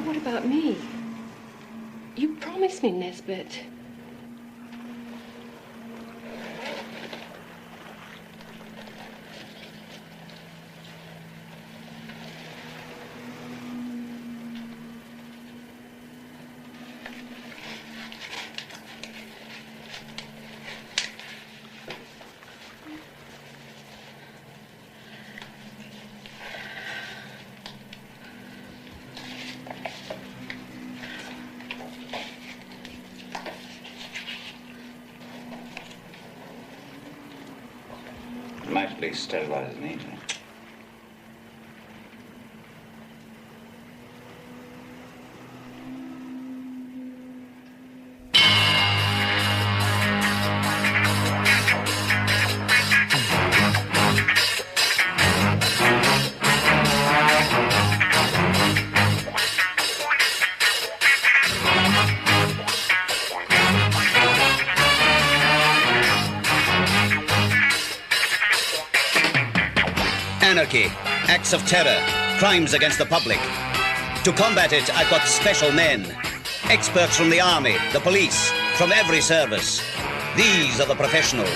What about me? You promised me, Nesbit. Might at least sterilize it neatly. Anarchy, acts of terror, crimes against the public. To combat it, I've got special men. Experts from the army, the police, from every service. These are the professionals.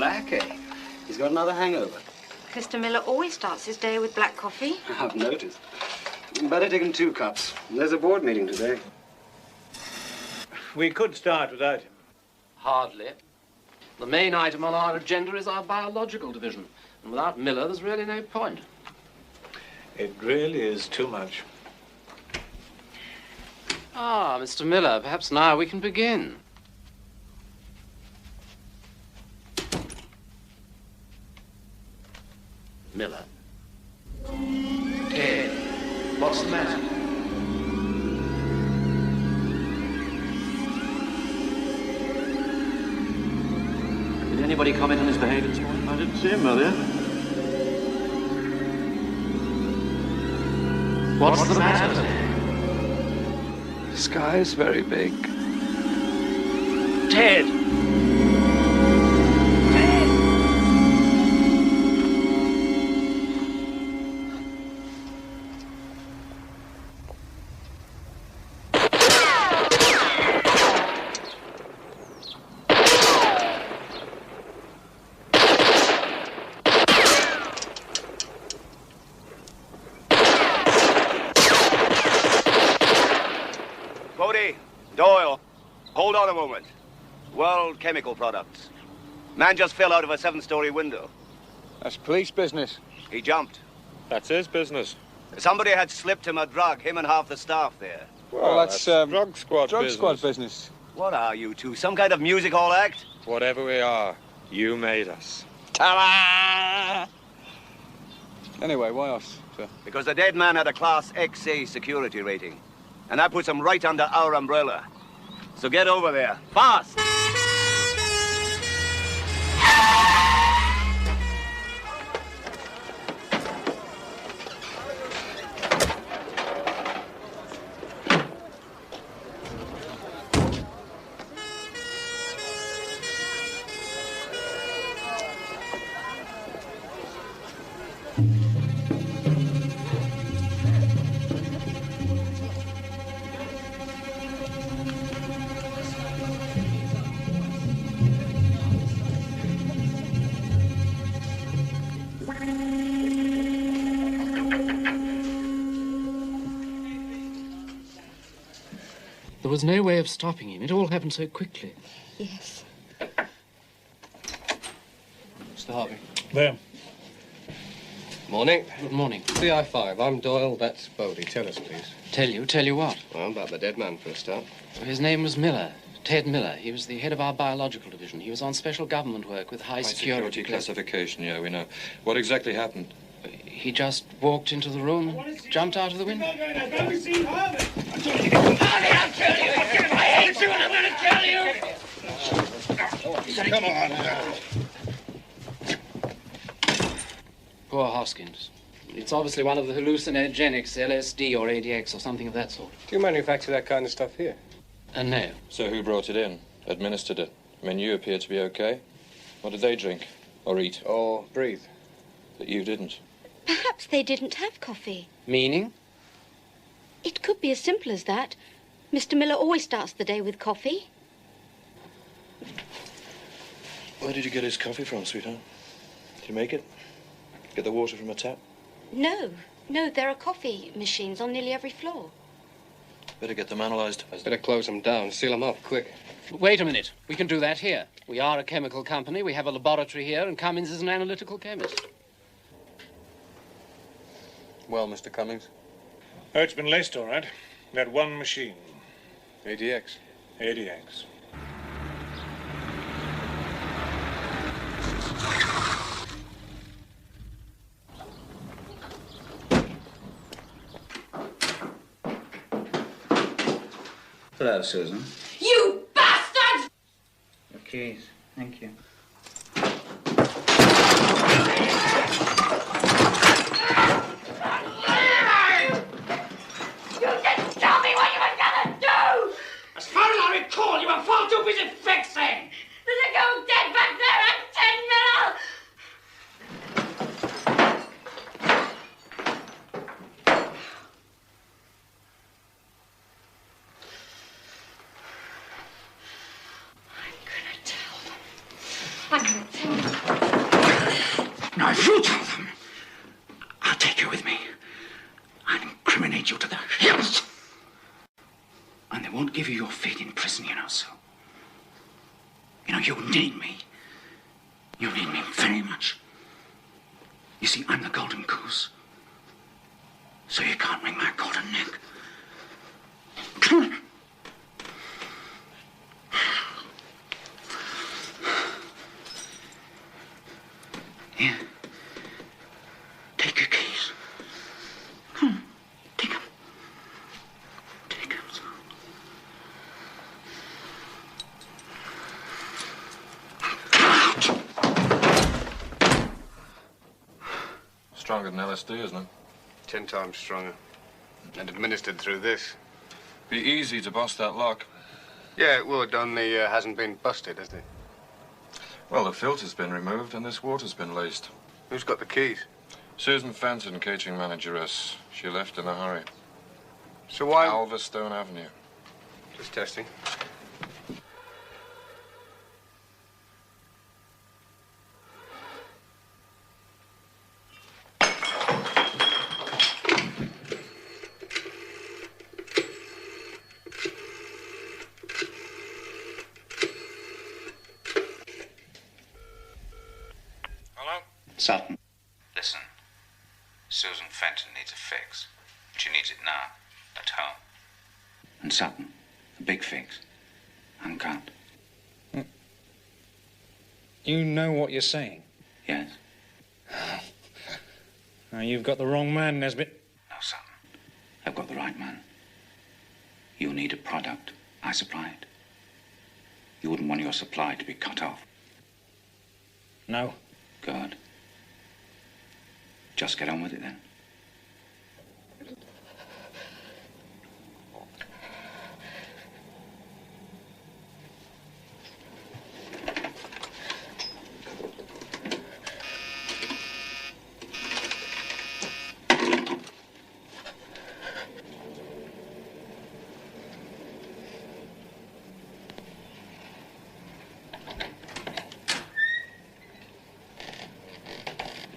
black, eh? He's got another hangover. Mr. Miller always starts his day with black coffee. I've noticed. Better take him 2 cups. There's a board meeting today. We could start without him. Hardly. The main item on our agenda is our biological division. And without Miller, there's really no point. It really is too much. Ah, Mr. Miller, perhaps now we can begin. Miller. Ted, what's the matter? Did anybody comment on his behavior this morning? I didn't see him earlier. What's the matter, Ted? The sky is very big. Ted! Doyle, hold on a moment. World Chemical Products. Man just fell out of a 7-story window. That's police business. He jumped. That's his business. Somebody had slipped him a drug, him and half the staff there. Well, that's drug squad business. What are you two, some kind of music hall act? Whatever we are, you made us. Ta-da! Anyway, why us, sir? Because the dead man had a Class XA security rating. And that puts him right under our umbrella. So get over there, fast! There was no way of stopping him. It all happened so quickly. Yes. Mr. Harvey. There. Morning. Good morning. CI5. I'm Doyle. That's Bodie. Tell us, please. Tell you what? Well, about the dead man for a start. His name was Miller. Ted Miller. He was the head of our biological division. He was on special government work with high security classification, yeah, we know. What exactly happened? He just walked into the room, jumped out of the window. Come on. Poor Hoskins. It's obviously one of the hallucinogenics, LSD or ADX or something of that sort. Do you manufacture that kind of stuff here? No. So who brought it in? Administered it? I mean, you appear to be okay. What did they drink? Or eat? Or breathe? That you didn't. Perhaps they didn't have coffee. Meaning? It could be as simple as that. Mr. Miller always starts the day with coffee. Where did you get his coffee from, sweetheart? Did you make it? Get the water from a tap? No, there are coffee machines on nearly every floor. Better get them analysed. Better close them down. Seal them up, quick. Wait a minute. We can do that here. We are a chemical company. We have a laboratory here, and Cummins is an analytical chemist. Well, Mr. Cummings? Oh, it's been laced all right. That one machine. ADX. ADX. Hello, Susan. You bastard! Your keys. Thank you. You didn't tell me what you were gonna do! As far as I recall, you were far too busy fixing. There's a girl dead back there and 10 Miller! I'm gonna tell them. I'm going to tell them. Now, if you tell them, I'll take you with me. I'll incriminate you to the hilt. And they won't give you your fate in prison, you know, so... You know, you need me. You need me very much. You see, I'm the golden goose. So you can't wring my golden neck. Come on. Here. Take your keys. Come on. Take them. Take them. Stronger than LSD, isn't it? 10 times stronger. And administered through this. Be easy to bust that lock. Yeah, it would, only hasn't been busted, has it? Well, the filter's been removed and this water's been laced. Who's got the keys? Susan Fenton, catering manageress. She left in a hurry. So why... Alverstone Avenue. Just testing. Sutton. Listen, Susan Fenton needs a fix. She needs it now, at home. And Sutton, a big fix. Uncut. You know what you're saying? Yes. Now, you've got the wrong man, Nesbit. No, Sutton. I've got the right man. You need a product. I supply it. You wouldn't want your supply to be cut off. No. Good. Just get on with it, then.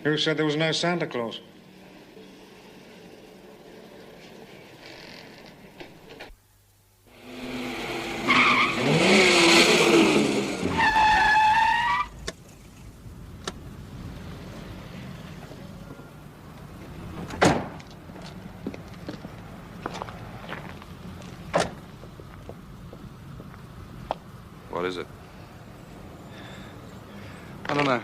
Who said there was no Santa Claus? What is it? I don't know.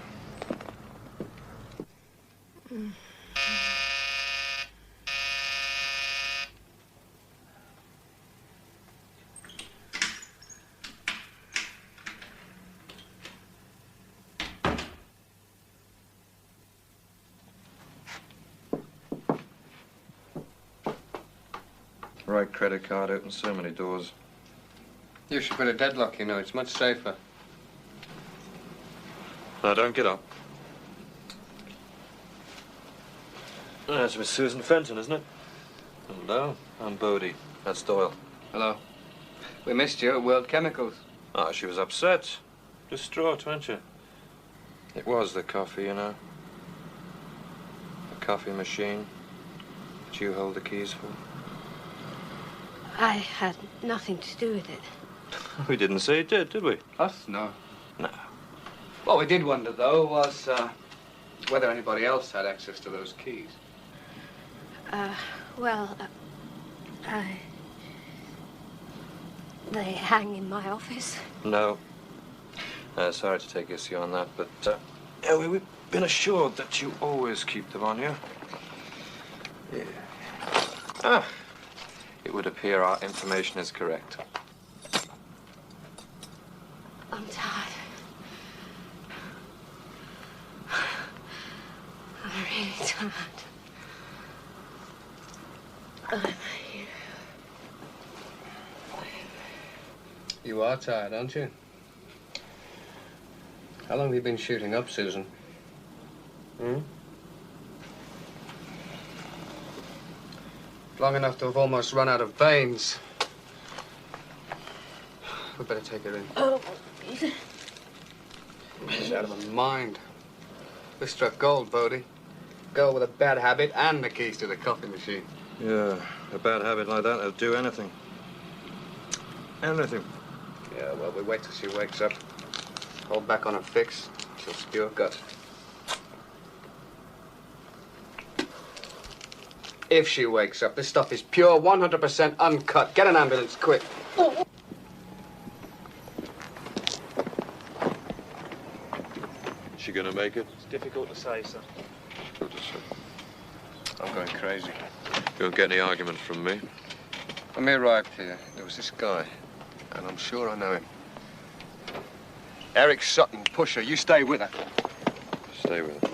Right credit card opens so many doors. You should put a deadlock, you know. It's much safer. Now, don't get up. That's Miss Susan Fenton, isn't it? Hello, I'm Bodie. That's Doyle. Hello. We missed you at World Chemicals. Oh, she was upset. Distraught, weren't you? It was the coffee, you know. The coffee machine that you hold the keys for. I had nothing to do with it. We didn't say it did we? Us? No. No. What we did wonder, though, was whether anybody else had access to those keys. They hang in my office. No. Sorry to take issue on that, but yeah, we've been assured that you always keep them on you. Yeah. Ah. It would appear our information is correct. I'm tired. I'm really tired. You are tired, aren't you? How long have you been shooting up, Susan? Long enough to have almost run out of veins. We'd better take her in. Oh, She's out of her mind. We struck gold, Bodie. Girl with a bad habit and the keys to the coffee machine. Yeah, a bad habit like that will do anything. Anything. Yeah, well, we wait till she wakes up. Hold back on her fix. She'll spew her guts. If she wakes up, this stuff is pure, 100% uncut. Get an ambulance, quick. She gonna make it? It's difficult to say, sir. Difficult to say. I'm going crazy. You won't get any argument from me. When we arrived here, there was this guy, and I'm sure I know him. Eric Sutton, pusher. You stay with her. Stay with her.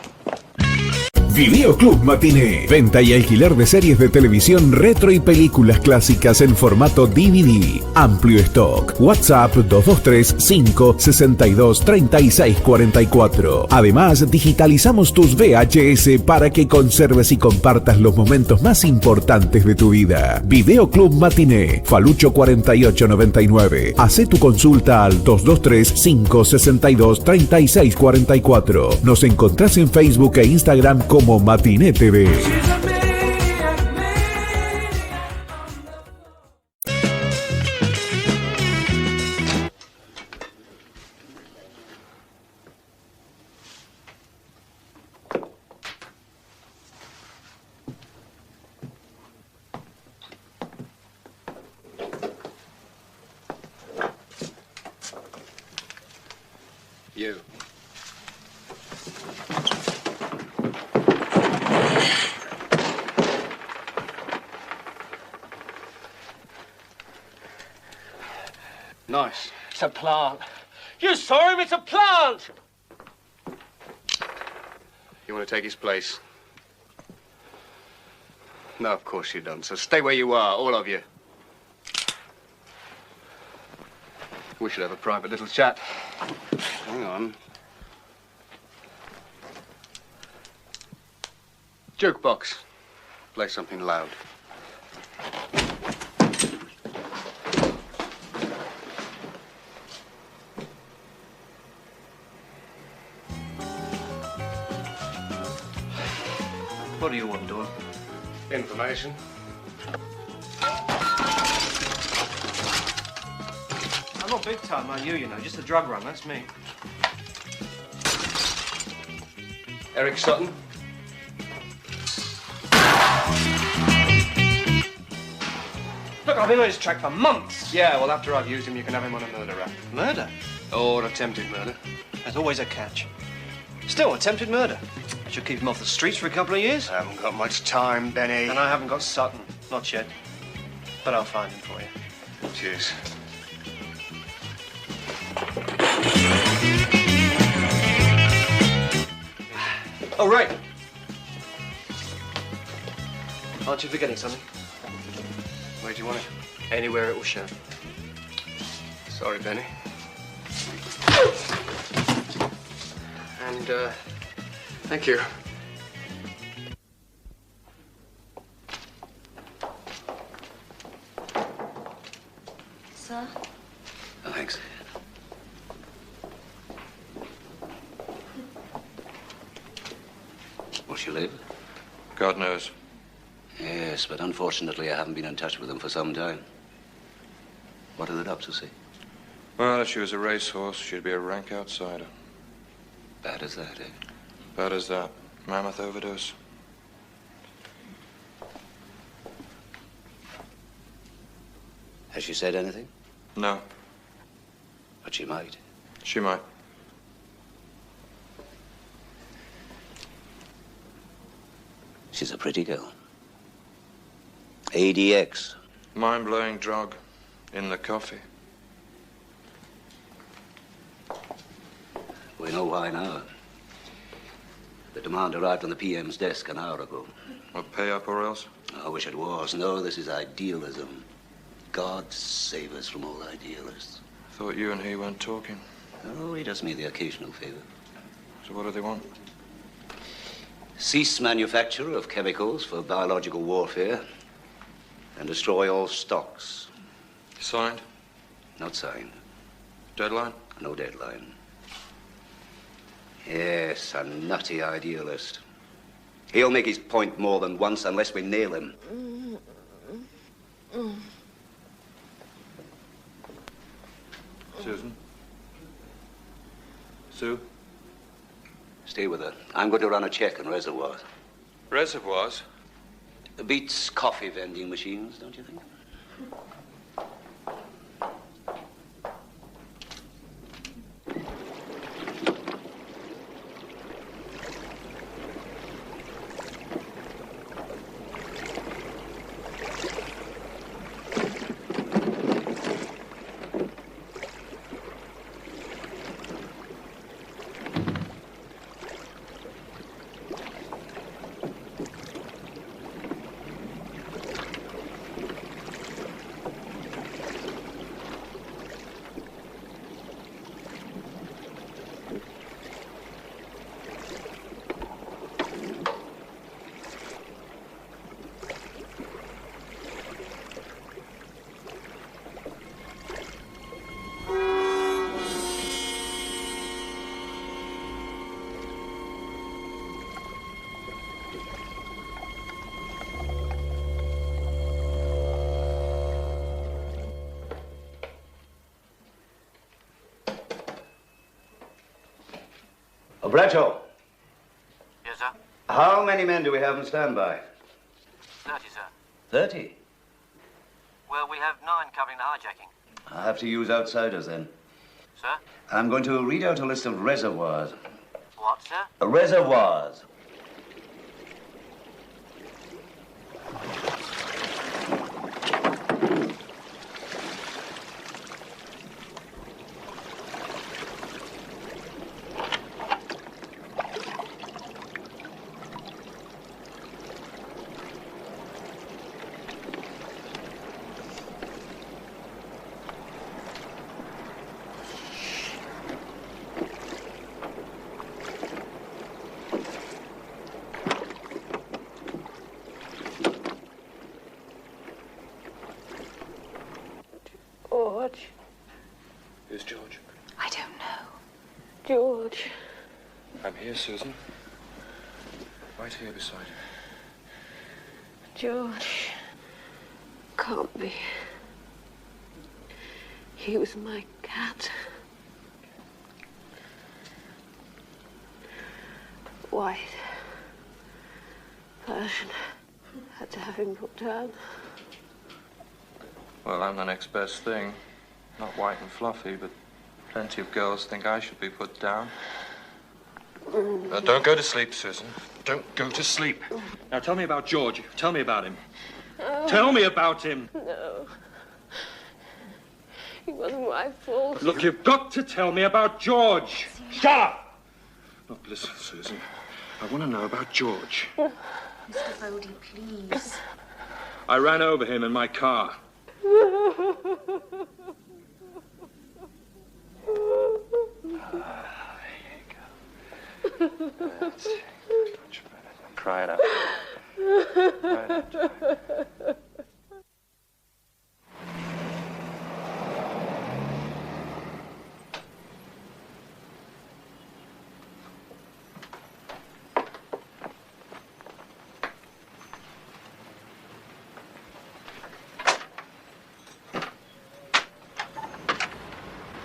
Video Club Matiné. Venta y alquiler de series de televisión retro y películas clásicas en formato DVD. Amplio stock. WhatsApp 223-562-3644. Además, digitalizamos tus VHS para que conserves y compartas los momentos más importantes de tu vida. Video Club Matiné. Falucho 4899. Hacé tu consulta al 223-562-3644. Nos encontrás en Facebook e Instagram como Matiné TV. You. Nice. It's a plant. You saw him, it's a plant! You want to take his place? No, of course you don't. So stay where you are, all of you. We should have a private little chat. Hang on. Jukebox. Play something loud. What do you want, Dawn? Information. I'm not big time like you know. Just a drug run, that's me. Eric Sutton. Look, I've been on his track for months. Yeah, well, after I've used him, you can have him on a murder rap. Murder? Or attempted murder. There's always a catch. Still, attempted murder. I should keep him off the streets for a couple of years. I haven't got much time, Benny. And I haven't got Sutton. Not yet. But I'll find him for you. Cheers. Oh, right. Aren't you forgetting something? Where do you want it? Anywhere it will show. Sorry, Benny. And, thank you. Sir? Thanks. Will she live? God knows. Yes, but unfortunately I haven't been in touch with them for some time. What are the doctors say? Well, if she was a racehorse, she'd be a rank outsider. Bad as that, eh? Bad as that. Mammoth overdose. Has she said anything? No. But she might. She might. She's a pretty girl. ADX. Mind-blowing drug. In the coffee. We know why now. The demand arrived on the PM's desk an hour ago. Well, pay up or else? I wish it was. No, this is idealism. God save us from all idealists. Thought you and he weren't talking. Oh, he does me the occasional favor. So what do they want? Cease manufacture of chemicals for biological warfare and destroy all stocks. Signed? Not signed. Deadline? No deadline. Yes, a nutty idealist. He'll make his point more than once unless we nail him. Susan? Sue? Stay with her. I'm going to run a check on reservoirs. Reservoirs? Beats coffee vending machines, don't you think? Bretto. Yes, sir? How many men do we have on standby? 30, sir. 30. Well, we have 9 covering the hijacking. I'll have to use outsiders then. Sir? I'm going to read out a list of reservoirs. What, sir? Reservoirs. George. Who's George? I don't know. George. I'm here, Susan. Right here beside you. George. Can't be. He was my cat. White. Persian. Had to have him put down. Well, I'm the next best thing. Not white and fluffy, but plenty of girls think I should be put down. Don't go to sleep, Susan. Don't go to sleep. Now, tell me about George. Tell me about him. No. Tell me about him. No. It wasn't my fault. Look, you've got to tell me about George. Shut up! Look, listen, Susan. I want to know about George. Mr. Bodie, please. I ran over him in my car. That's much better. Cry it out. Cry it out.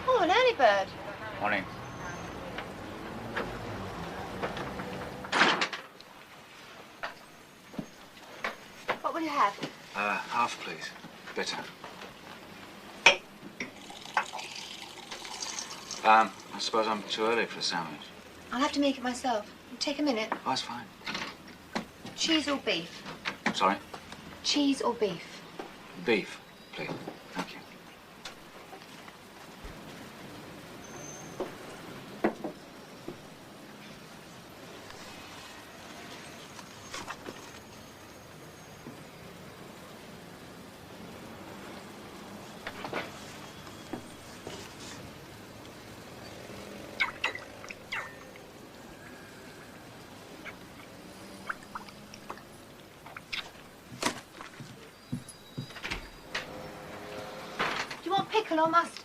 Oh, an early bird. Morning. What will you have? Half, please. Bitter. I suppose I'm too early for a sandwich. I'll have to make it myself. It'll take a minute. Oh, that's fine. Cheese or beef? Sorry? Cheese or beef? Beef, please. Thank you. Do you want pickle or mustard?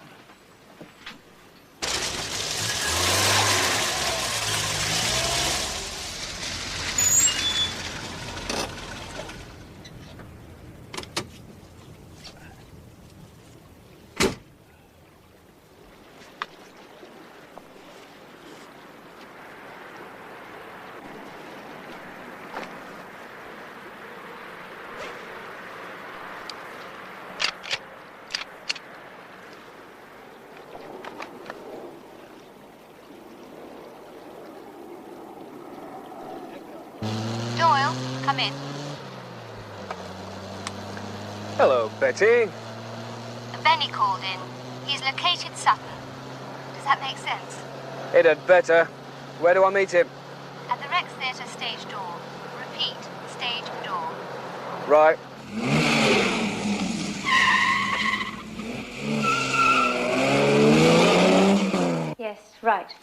Come in. Hello, Betty. Benny called in. He's located supper. Does that make sense? It had better. Where do I meet him? At the Rex Theatre stage door. Repeat, stage door. Right. Yes, right.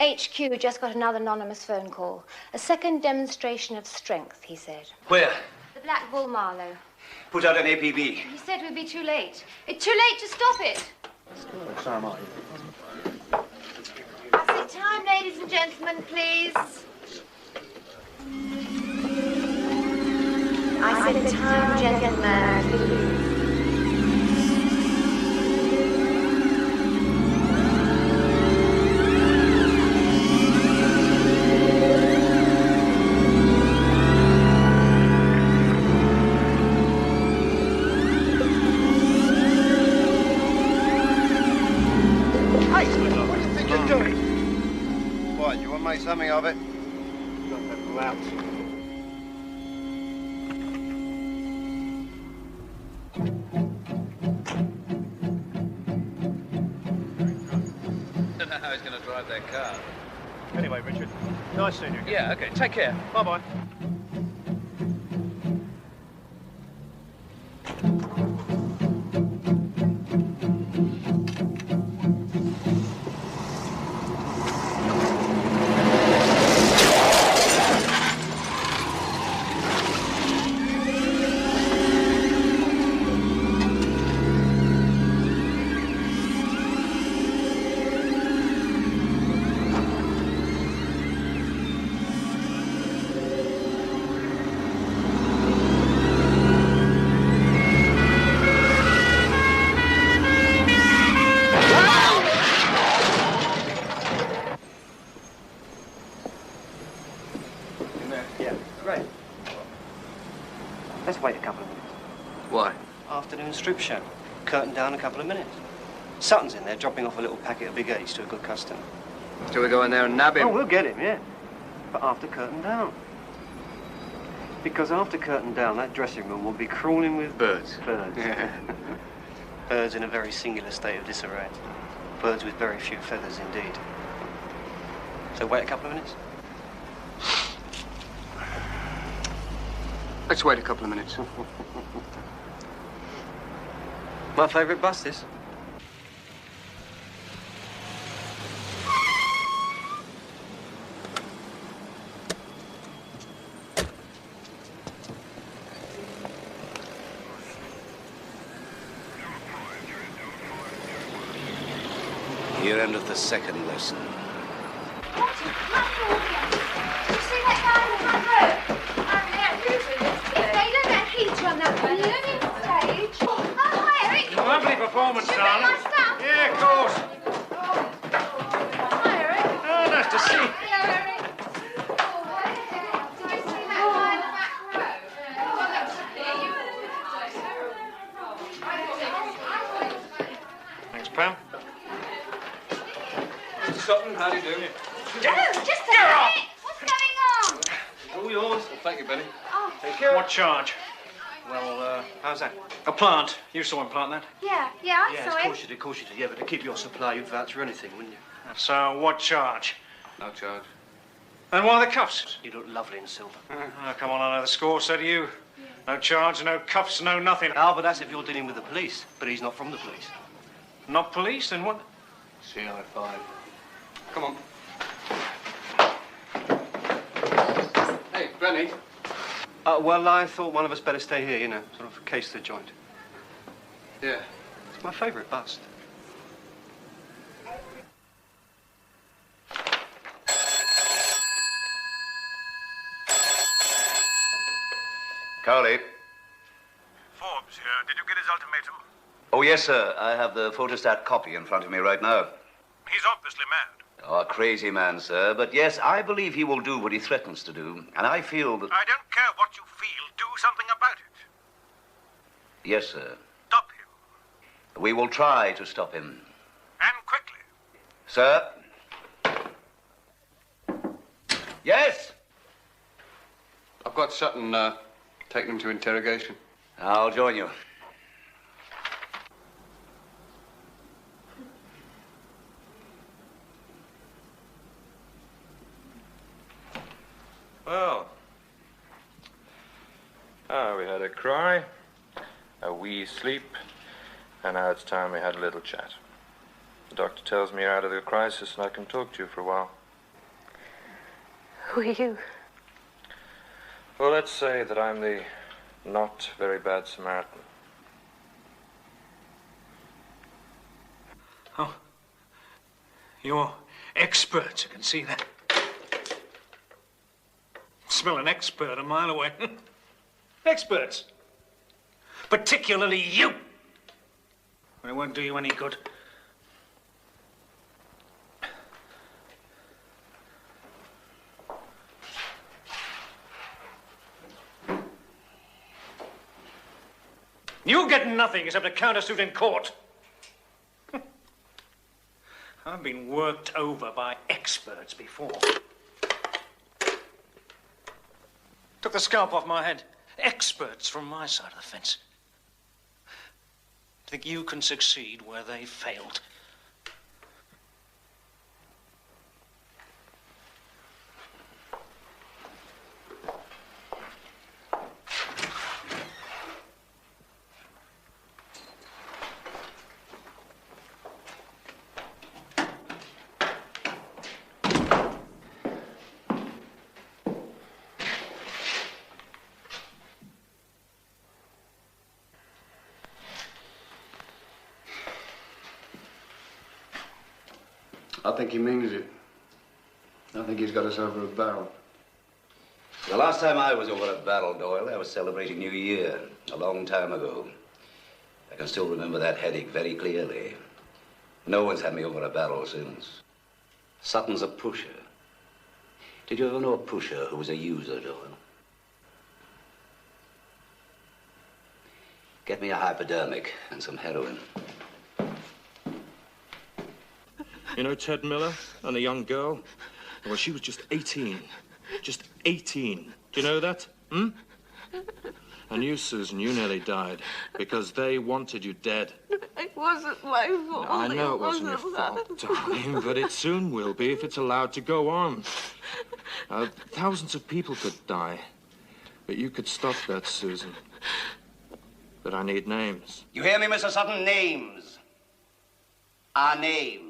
HQ just got another anonymous phone call. A second demonstration of strength, he said. Where? The Black Bull Marlow. Put out an APB. He said we'd be too late. It's too late to stop it. So am I. I say time, ladies and gentlemen, please. I said time, gentlemen, please. Make something of it. Don't know how he's going to drive that car. Anyway, Richard, nice seeing you again. Yeah, okay, take care. Bye-bye. Let's wait a couple of minutes. Why? Afternoon strip show. Curtain down a couple of minutes. Sutton's in there dropping off a little packet of Big H to a good customer. Shall we go in there and nab him? Oh, we'll get him, yeah. But after curtain down. Because after curtain down, that dressing room will be crawling with... Birds. Birds. Yeah. Birds in a very singular state of disarray. Birds with very few feathers indeed. So wait a couple of minutes? Let's wait a couple of minutes. My favourite bus, this. Here endeth the second lesson. Lovely performance, darling. Yeah, of course. Hi, Eric. Oh, nice to see. Thanks, Pam. Mr. Sutton, how do you do? Oh, just a minute. What's going on? All yours. Well, thank you, Benny. Oh, Take care. What charge? Well, how's that? A plant. You saw him plant that. yeah, I Yeah, saw of it. course you did, of course you did. Yeah, but to keep your supply, you'd vouch for anything, wouldn't you? So, what charge? No charge. And why the cuffs? You look lovely in silver. Oh, come on, I know the score, so do you. No charge, no cuffs, no nothing. Ah, but that's if you're dealing with the police. But he's not from the police. Not police, then what? CI5. Come on. Hey, Benny. Well, I thought one of us better stay here, you know, sort of case the joint. Yeah. It's my favourite bust. Cowley. Forbes here. Did you get his ultimatum? Oh, yes, sir. I have the photostat copy in front of me right now. He's obviously mad. Oh, a crazy man, sir. But yes, I believe he will do what he threatens to do. And I feel that... I don't care what you feel. Do something about it. Yes, sir. Stop him. We will try to stop him. And quickly. Sir? Yes? I've got Sutton taking him to interrogation. I'll join you. Well, we had a cry, a wee sleep, and now it's time we had a little chat. The doctor tells me you're out of the crisis and I can talk to you for a while. Who are you? Well, let's say that I'm the not very bad Samaritan. Oh, you're experts, I can see that. Smell an expert a mile away. Experts. Particularly you. It won't do you any good. You get nothing except a countersuit in court. I've been worked over by experts before. Took the scalp off my head. Experts from my side of the fence. Think you can succeed where they failed. I think he means it. I think he's got us over a barrel. The last time I was over a barrel, Doyle, I was celebrating New Year, a long time ago. I can still remember that headache very clearly. No one's had me over a barrel since. Sutton's a pusher. Did you ever know a pusher who was a user, Doyle? Get me a hypodermic and some heroin. You know Ted Miller and the young girl? Well, she was just 18. Just 18. Do you know that? Hmm? And you, Susan, you nearly died because they wanted you dead. It wasn't my fault. I know it wasn't your fault, darling, but it soon will be if it's allowed to go on. Thousands of people could die, but you could stop that, Susan. But I need names. You hear me, Mr. Sutton? Names. Our name.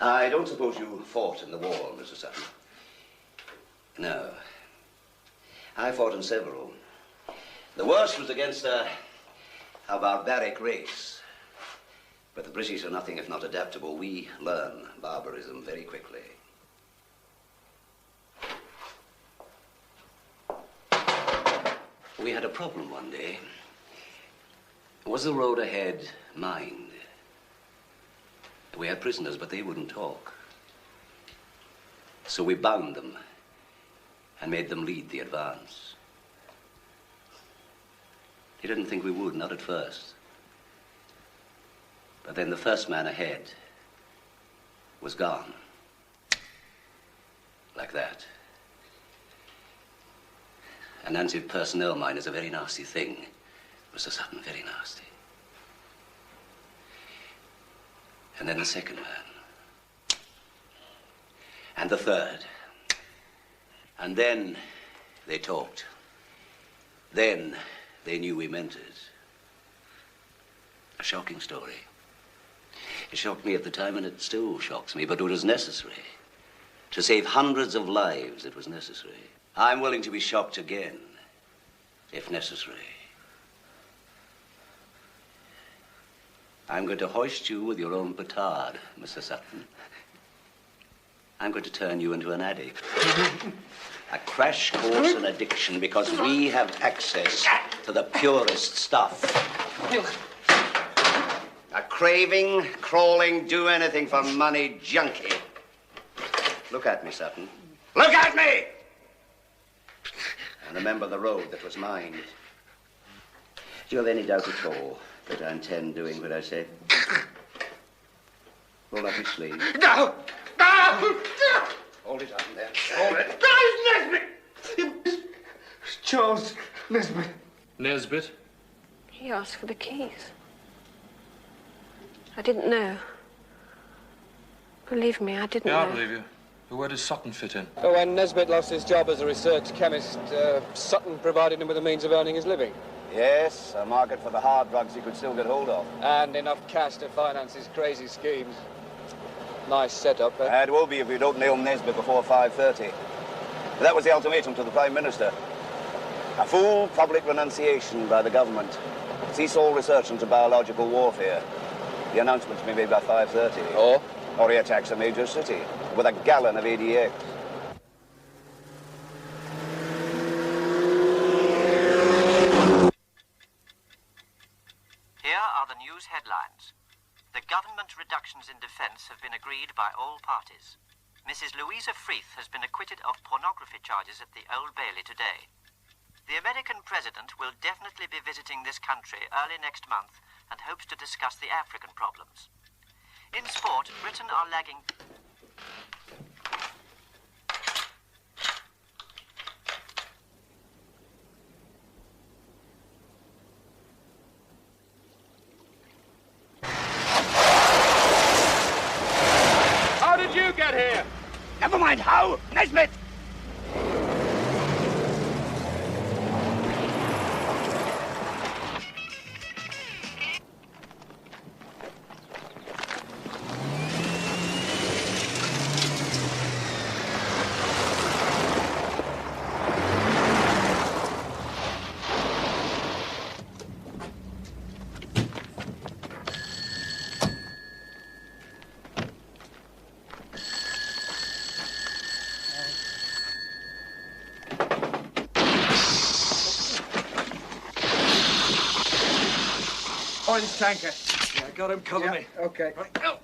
I don't suppose you fought in the war, Mr. Sutton. No. I fought in several. The worst was against a barbaric race. But the British are nothing if not adaptable. We learn barbarism very quickly. We had a problem one day. Was the road ahead mined? We had prisoners, but they wouldn't talk. So we bound them and made them lead the advance. They didn't think we would, not at first. But then the first man ahead was gone. Like that. An anti-personnel mine is a very nasty thing, Mr. Sutton, very nasty. And then the second man. And the third. And then they talked. Then they knew we meant it. A shocking story. It shocked me at the time, and it still shocks me, but it was necessary. To save hundreds of lives, it was necessary. I'm willing to be shocked again, if necessary. I'm going to hoist you with your own petard, Mr. Sutton. I'm going to turn you into an addict. A crash course in addiction because we have access to the purest stuff. A craving, crawling, do anything for money junkie. Look at me, Sutton. Look at me! And remember the road that was mined. Do you have any doubt at all that I intend doing what I said? Roll up his sleeve. No! No! Hold it up there. Hold it. Nesbit! Charles Nesbit. Nesbit? He asked for the keys. I didn't know. Believe me, I didn't know. Yeah, I believe you. But where does Sutton fit in? Well, when Nesbit lost his job as a research chemist, Sutton provided him with the means of earning his living. Yes, a market for the hard drugs he could still get hold of. And enough cash to finance his crazy schemes. Nice setup, eh? It will be if we don't nail Nesbit before 5:30. That was the ultimatum to the Prime Minister. A full public renunciation by the government. Cease all research into biological warfare. The announcement to be made by 5:30. Or he attacks a major city with a gallon of ADX. Here are the news headlines. The government reductions in defence have been agreed by all parties. Mrs. Louisa Freeth has been acquitted of pornography charges at the Old Bailey today. The American president will definitely be visiting this country early next month and hopes to discuss the African problems. In sport, Britain are lagging. How did you get here? Never mind how, Nesbit! Orange tanker. Yeah, got him. Cover me. Okay. Right. Oh.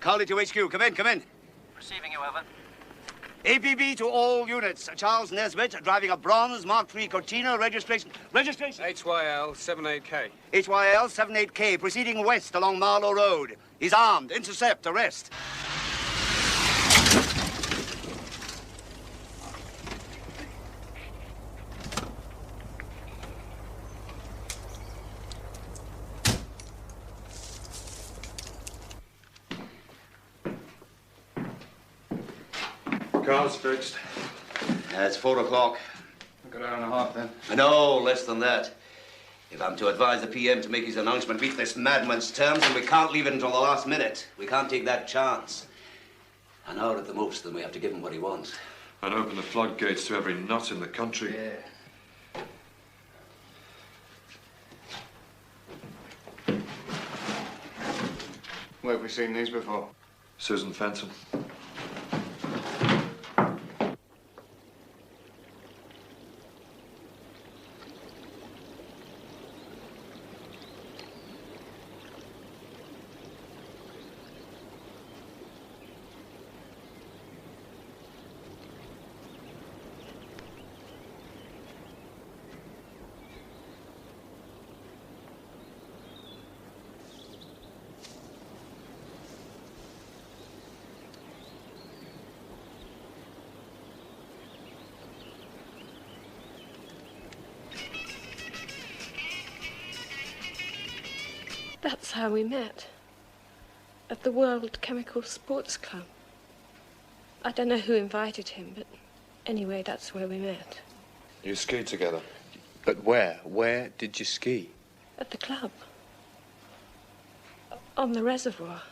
Carly to HQ. Come in, come in. Receiving you, over. APB to all units. Charles Nesbit, driving a bronze Mark III Cortina, registration. HYL 78K. HYL 78K, proceeding west along Marlow Road. He's armed. Intercept, arrest. Car's fixed. It's 4 o'clock. A good hour and a half, then. No, less than that. If I'm to advise the PM to make his announcement meet this madman's terms, then we can't leave it until the last minute. We can't take that chance. An hour at the most, then we have to give him what he wants. And open the floodgates to every nut in the country. Yeah. Where have we seen these before? Susan Fenton. That's how we met. At the World Chemical Sports Club. I don't know who invited him, but anyway, that's where we met. You skied together. But where? Where did you ski? At the club. On the reservoir.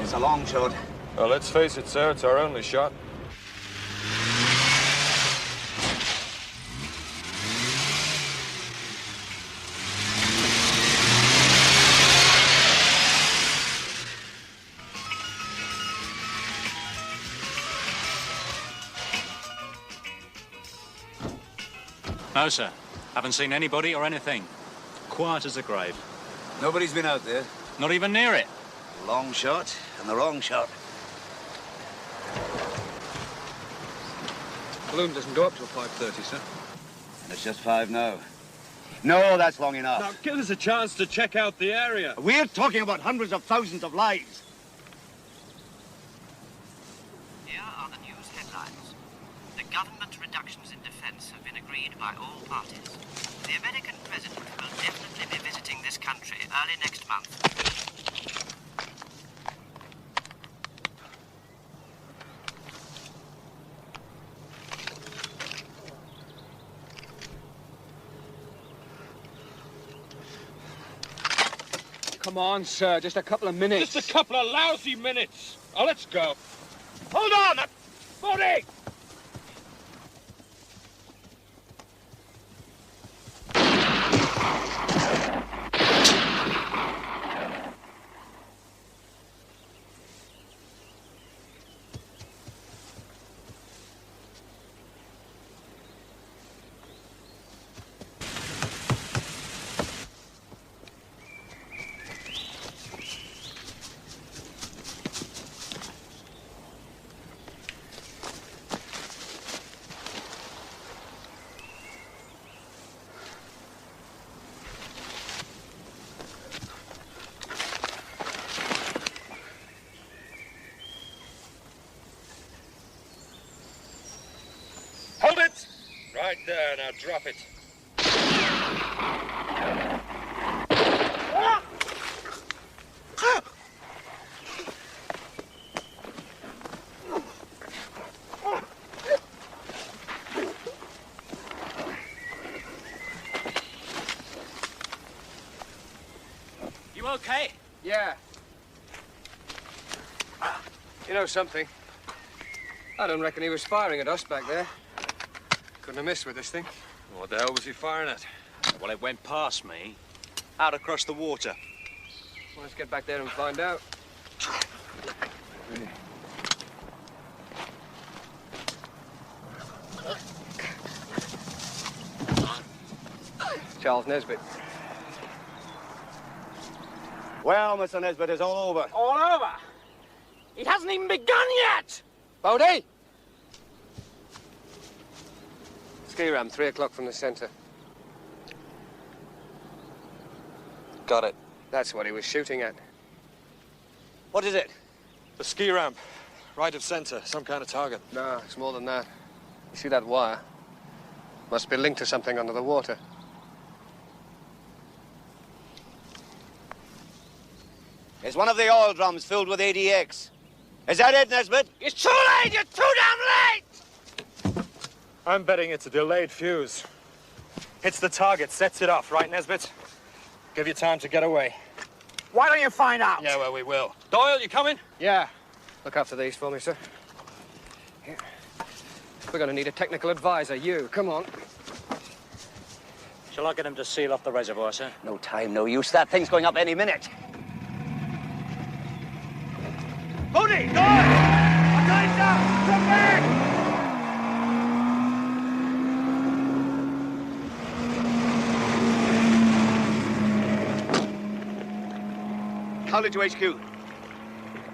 It's a long shot. Well, let's face it, sir, it's our only shot. No, sir. Haven't seen anybody or anything. Quiet as a grave. Nobody's been out there. Not even near it. Long shot and the wrong shot. Balloon doesn't go up till 5:30, sir. And it's just 5 now. No, that's long enough. Now, give us a chance to check out the area. We're talking about hundreds of thousands of lives. Here are the news headlines. The government reductions in defense have been agreed by all parties. The American president will definitely be visiting this country early next month. Come on, sir. Just a couple of minutes. Just a couple of lousy minutes. Oh, let's go. Hold on! Body! Hold it! Right there, now drop it. You okay? Yeah. You know something? I don't reckon he was firing at us back there. Couldn't have missed with this thing. What the hell was he firing at? Well, it went past me, out across the water. Well, let's get back there and find out. Charles Nesbitt. Well, Mr. Nesbitt, it's all over. All over? It hasn't even begun yet! Bodie! Ski ram, 3 o'clock from the center. Got it. That's what he was shooting at. What is it? The ski ramp. Right of center. Some kind of target. No, it's more than that. You see that wire? Must be linked to something under the water. It's one of the oil drums filled with ADX. Is that it, Nesbitt? It's too late! You're too damn late! I'm betting it's a delayed fuse. Hits the target, sets it off, right, Nesbitt? Give you time to get away. Why don't you find out? Yeah, well, we will. Doyle, you coming? Yeah. Look after these for me, sir. Here. We're going to need a technical advisor. You, come on. Shall I get him to seal off the reservoir, sir? No time, no use. That thing's going up any minute. Bodie! Doyle! I'm going down! Come back! Cowley to HQ.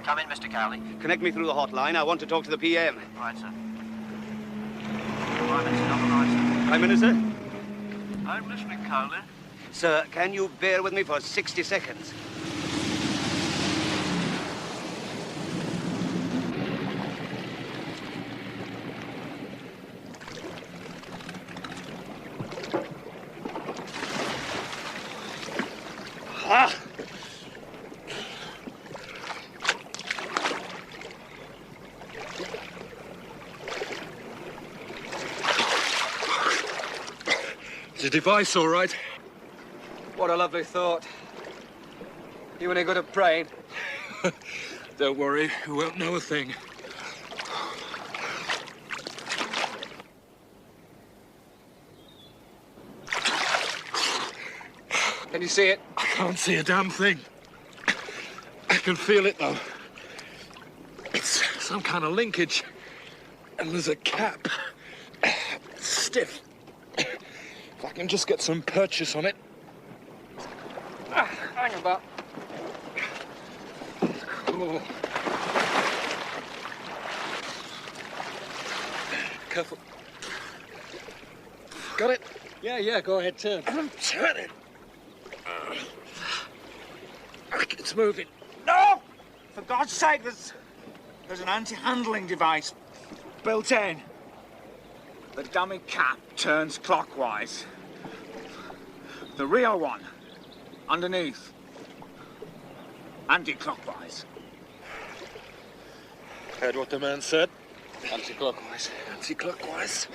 Come in, Mr. Cowley. Connect me through the hotline. I want to talk to the PM. Right, sir. Prime Minister on the line, sir. Prime Minister? I'm listening, Cowley. Sir, can you bear with me for 60 seconds? Is the device all right? What a lovely thought. You any good at praying? Don't worry, we won't know a thing. Can you see it? I can't see a damn thing. I can feel it, though. It's some kind of linkage. And there's a cap. Stiff. If I can just get some purchase on it. Hang about. Oh. Careful. Got it? Yeah, go ahead, turn. I'm turning. It's moving. No! For God's sake, there's an anti-handling device built in. The dummy cap turns clockwise. The real one, underneath, anti-clockwise. Heard what the man said? Anti-clockwise. Anti-clockwise.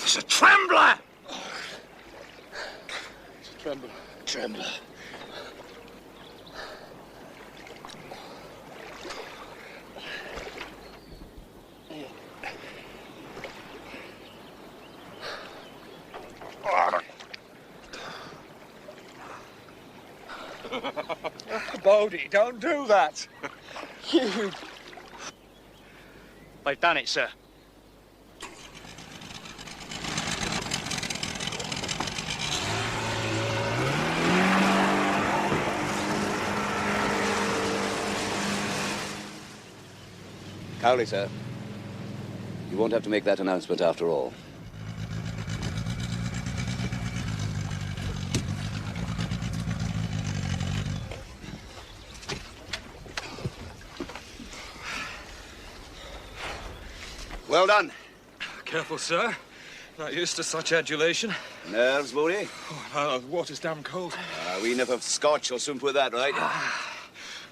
There's a trembler! It's a trembler. Trembler. Bodie, don't do that. You... They've done it, sir. Cowley, sir. You won't have to make that announcement after all. Well done. Careful, sir. Not used to such adulation. Nerves, Bodie? Oh, the water's damn cold. A wee nip of scotch will soon put that right.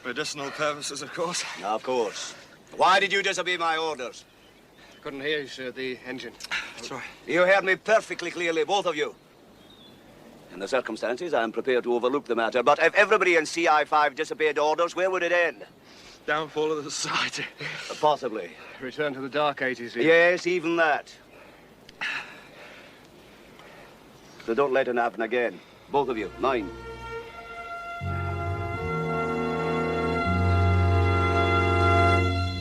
Medicinal purposes, of course. Of course. Why did you disobey my orders? Couldn't hear you, sir, the engine. That's right. You heard me perfectly clearly, both of you. In the circumstances, I'm prepared to overlook the matter, but if everybody in CI5 disobeyed orders, where would it end? Downfall of the society. Possibly. Return to the dark ages here. Yes, even that. So don't let it happen again. Both of you, mind.